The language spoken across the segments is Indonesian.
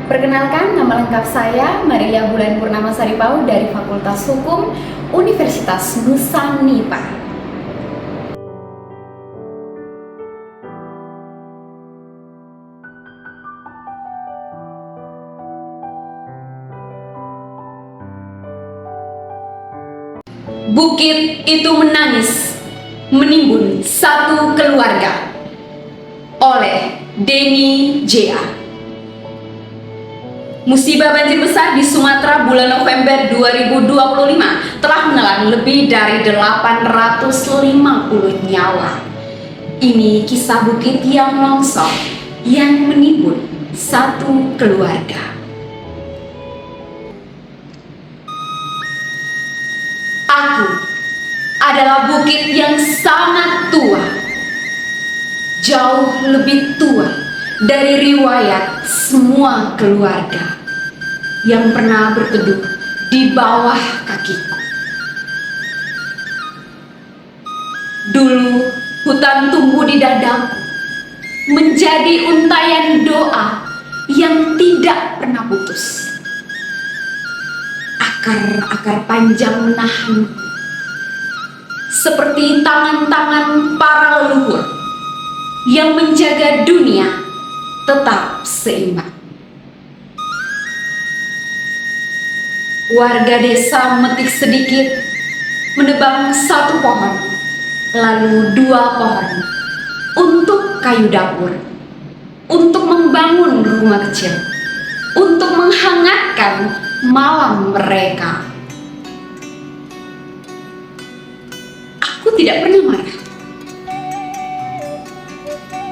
Perkenalkan, nama lengkap saya Maria Bulan Purnamasari Pau dari Fakultas Hukum Universitas Nusa-Nipah. Bukit itu menangis, menimbun satu keluarga. Oleh Denny J.A. Musibah banjir besar di Sumatera bulan November 2025 telah menelan lebih dari 850 nyawa. Ini kisah bukit yang longsor yang menimbun satu keluarga. Aku adalah bukit yang sangat tua, jauh lebih tua dari riwayat semua keluarga yang pernah berteduh di bawah kakiku. Dulu hutan tumbuh di dadaku, menjadi untayan doa yang tidak pernah putus. Akar-akar panjang menahan, seperti tangan-tangan para leluhur yang menjaga dunia tetap seimbang. Warga desa memetik sedikit, menebang satu pohon, lalu dua pohon untuk kayu dapur, untuk membangun rumah kecil, untuk menghangatkan malam mereka. Aku tidak pernah marah.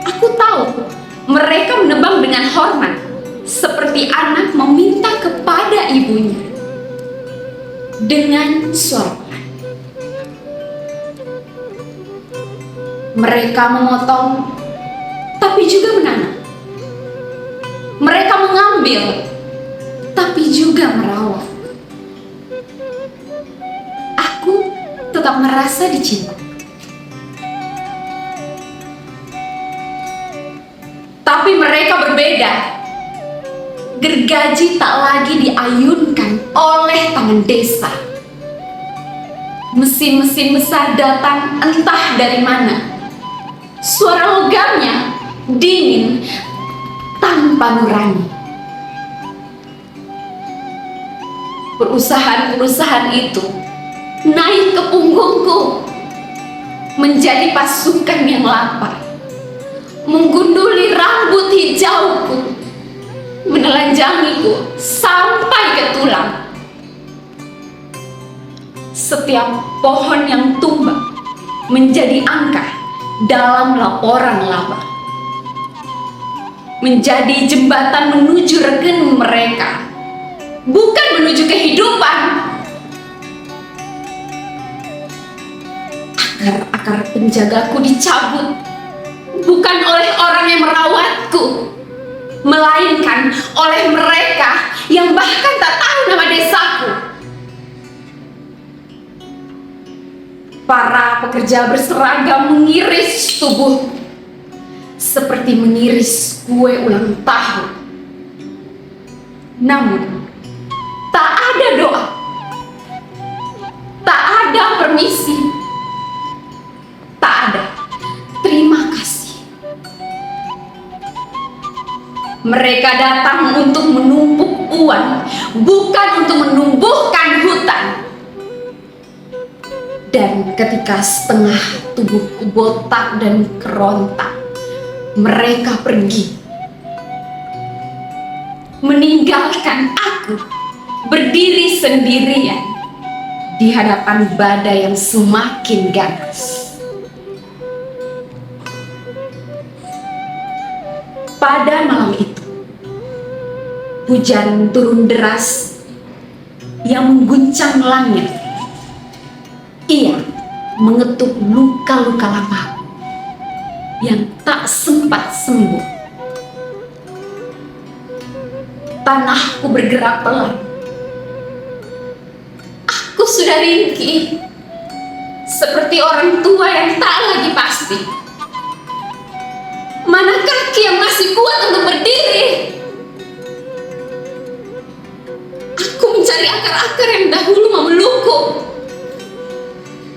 Aku tahu mereka menebang dengan hormat, seperti anak meminta kepada ibunya. Dengan suara pelan, mereka memotong, tapi juga menanam. Mereka mengambil, tapi juga merawat. Aku tetap merasa dicinta. Tapi mereka berbeda. Gergaji tak lagi diayunkan oleh tangan desa. Mesin-mesin besar datang entah dari mana. Suara logamnya dingin tanpa nurani. Perusahaan-perusahaan itu naik ke punggungku, menjadi pasukan yang lapar, menggunduli rambut hijauku, menelanjangiku sampai ke tulang. Setiap pohon yang tumbang menjadi angka dalam laporan laba, menjadi jembatan menuju regen mereka, bukan menuju kehidupan. Akar-akar penjagaku dicabut, bukan oleh orang yang merawatku, melainkan oleh mereka yang bahkan tak tahu nama desaku. Para pekerja berseragam mengiris tubuh seperti mengiris kue ulang tahun. Namun tak ada doa, tak ada permisi, tak ada terima kasih. Mereka datang untuk menumpuk uang, bukan untuk menumbuhkan hutan. Dan ketika setengah tubuhku botak dan kerontak, mereka pergi, meninggalkan aku berdiri sendirian di hadapan badai yang semakin ganas. Pada malam itu, hujan turun deras yang mengguncang langit. Ia mengetuk luka-luka lama yang tak sempat sembuh. Tanahku bergerak pelan. Aku sudah ringkih, seperti orang tua yang tak lagi pasti. Mana kaki yang masih kuat untuk berdiri? yang dahulu memelukku.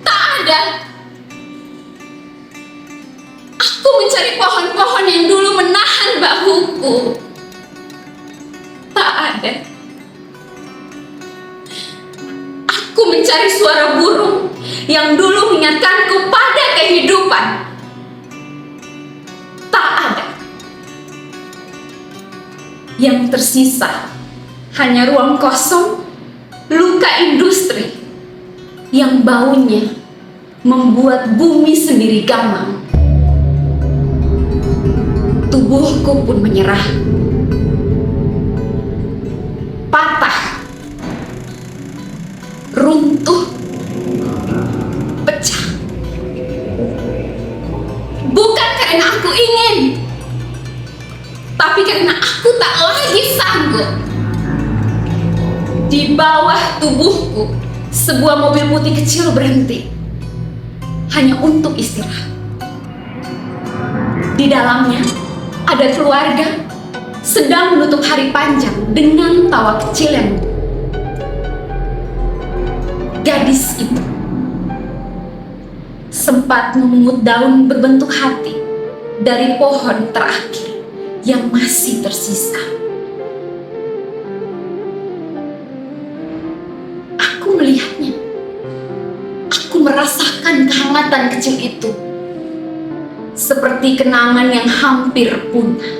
Tak ada. Aku mencari pohon-pohon yang dulu menahan bahuku. Tak ada. Aku mencari suara burung yang dulu mengingatkanku pada kehidupan. Tak ada. Yang tersisa hanya ruang kosong, luka industri yang baunya membuat bumi sendiri gamang. Tubuhku pun menyerah, patah, runtuh, pecah. Bukan karena aku ingin, tapi karena aku tak lagi sanggup. Di bawah tubuhku, sebuah mobil putih kecil berhenti, hanya untuk istirahat. Di dalamnya, ada keluarga sedang menutup hari panjang dengan tawa kecil yang gadis itu sempat memungut daun berbentuk hati dari pohon terakhir yang masih tersisa. Aku melihatnya. Aku merasakan kehangatan kecil itu, seperti kenangan yang hampir punah.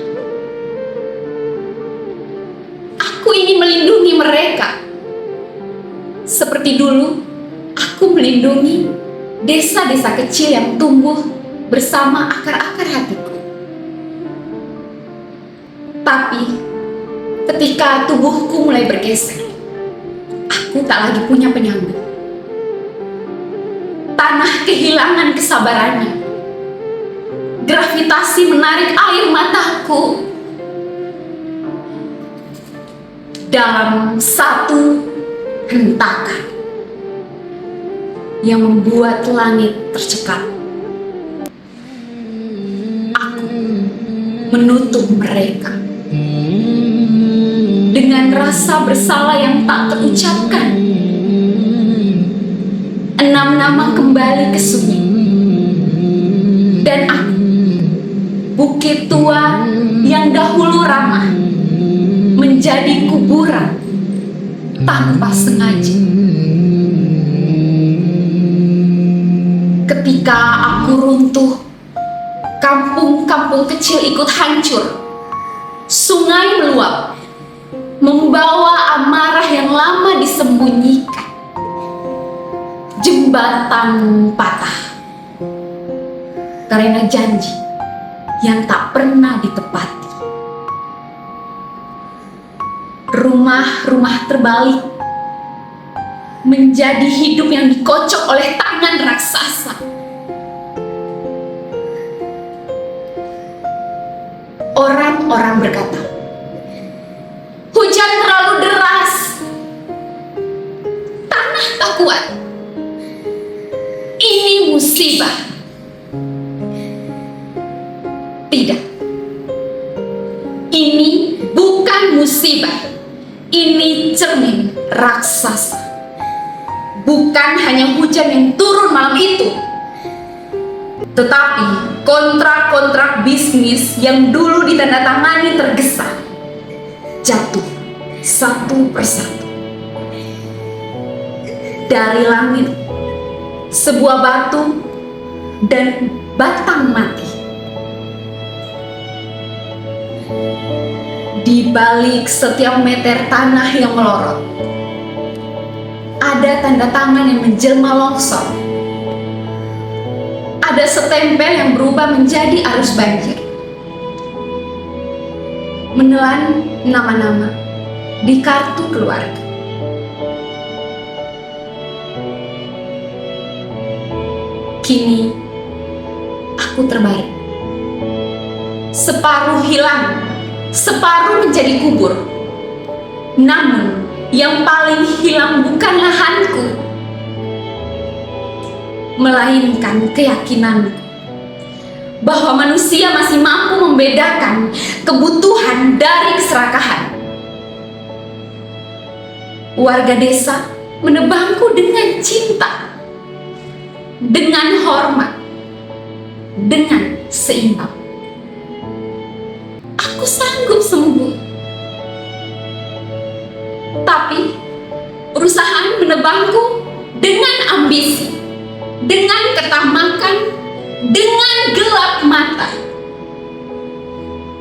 Aku ingin melindungi mereka. Seperti dulu, aku melindungi desa-desa kecil yang tumbuh bersama akar-akar hatiku. Tapi, ketika tubuhku mulai bergeser, aku tak lagi punya penyangga. Tanah kehilangan kesabarannya. Gravitasi menarik air mataku. Dalam satu hentakan yang membuat langit tercekat, aku menutup mereka dengan rasa bersalah yang tak terucapkan. 6 nama kembali ke sunyi, dan aku, bukit tua yang dahulu ramah, menjadi kuburan tanpa sengaja. Ketika aku runtuh, kampung-kampung kecil ikut hancur. Sungai meluap, membawa amarah yang lama disembunyikan. Jembatan patah karena janji yang tak pernah ditepati. Rumah-rumah terbalik menjadi hidup yang dikocok oleh tangan raksasa. Orang-orang berkata, hujan terlalu deras, tanah tak kuat, ini musibah. Tidak, ini bukan musibah, ini cermin raksasa. Bukan hanya hujan yang turun malam itu, tetapi kontrak-kontrak bisnis yang dulu ditandatangani tergesa, jatuh satu persatu. Dari langit, sebuah batu dan batang mati. Di balik setiap meter tanah yang melorot, ada tanda tangan yang menjelma longsor. Ada setempel yang berubah menjadi arus banjir, menelan nama-nama di kartu keluarga. Kini aku terbalik, separuh hilang, separuh menjadi kubur. Namun yang paling hilang bukan lahanku, melainkan keyakinanku bahwa manusia masih mampu membedakan kebutuhan dari keserakahan. Warga desa menebangku dengan cinta, dengan hormat, dengan seimbang. Aku sanggup sembuh, tapi perusahaan menebangku dengan ambisi, dengan ketamakan, dengan gelap mata.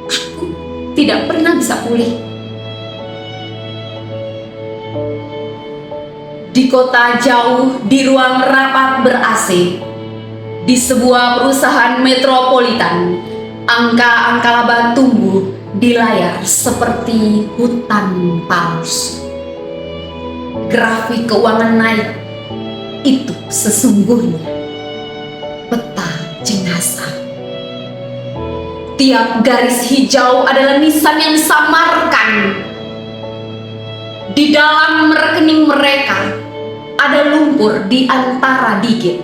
Aku tidak pernah bisa pulih. Di kota jauh, di ruang rapat ber-AC, di sebuah perusahaan metropolitan, angka-angka laba tumbuh di layar seperti hutan palsu. Grafik keuangan naik, itu sesungguhnya peta jenazah. Tiap garis hijau adalah nisan yang disamarkan. Di dalam rekening mereka ada lumpur di antara digit.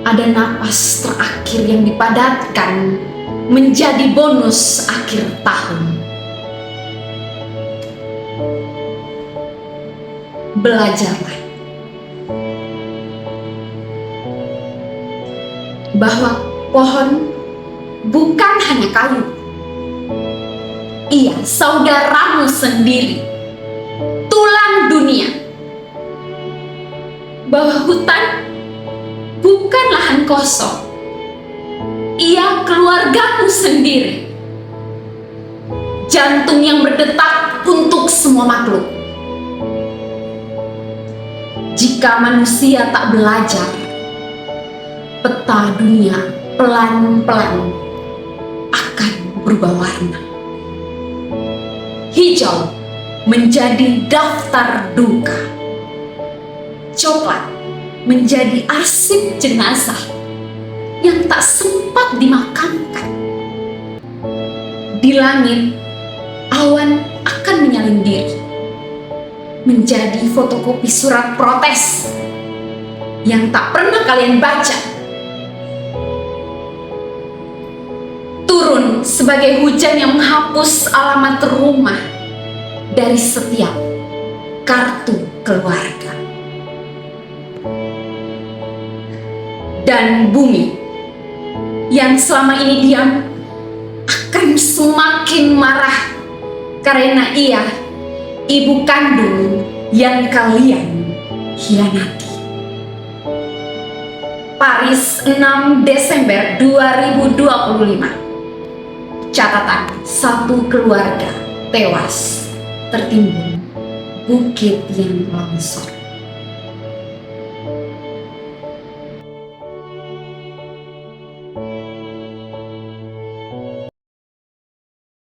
Ada napas terakhir yang dipadatkan menjadi bonus akhir tahun. Belajarlah bahwa pohon bukan hanya kayu. Ia saudaramu sendiri, tulang dunia. Bahwa hutan bukan lahan kosong. Ia keluargamu sendiri, jantung yang berdetak untuk semua makhluk. Jika manusia tak belajar, peta dunia pelan-pelan akan berubah warna. Hijau menjadi daftar duka, coklat menjadi arsip jenazah yang tak sempat dimakamkan. Di langit, awan akan menyalin diri menjadi fotokopi surat protes yang tak pernah kalian baca. Turun sebagai hujan yang menghapus alamat rumah dari setiap kartu keluarga. Dan bumi yang selama ini diam akan semakin marah karena ia ibu kandung yang kalian hianati. Paris, 6 Desember 2025. Catatan, satu keluarga tewas tertimbun bukit yang longsor.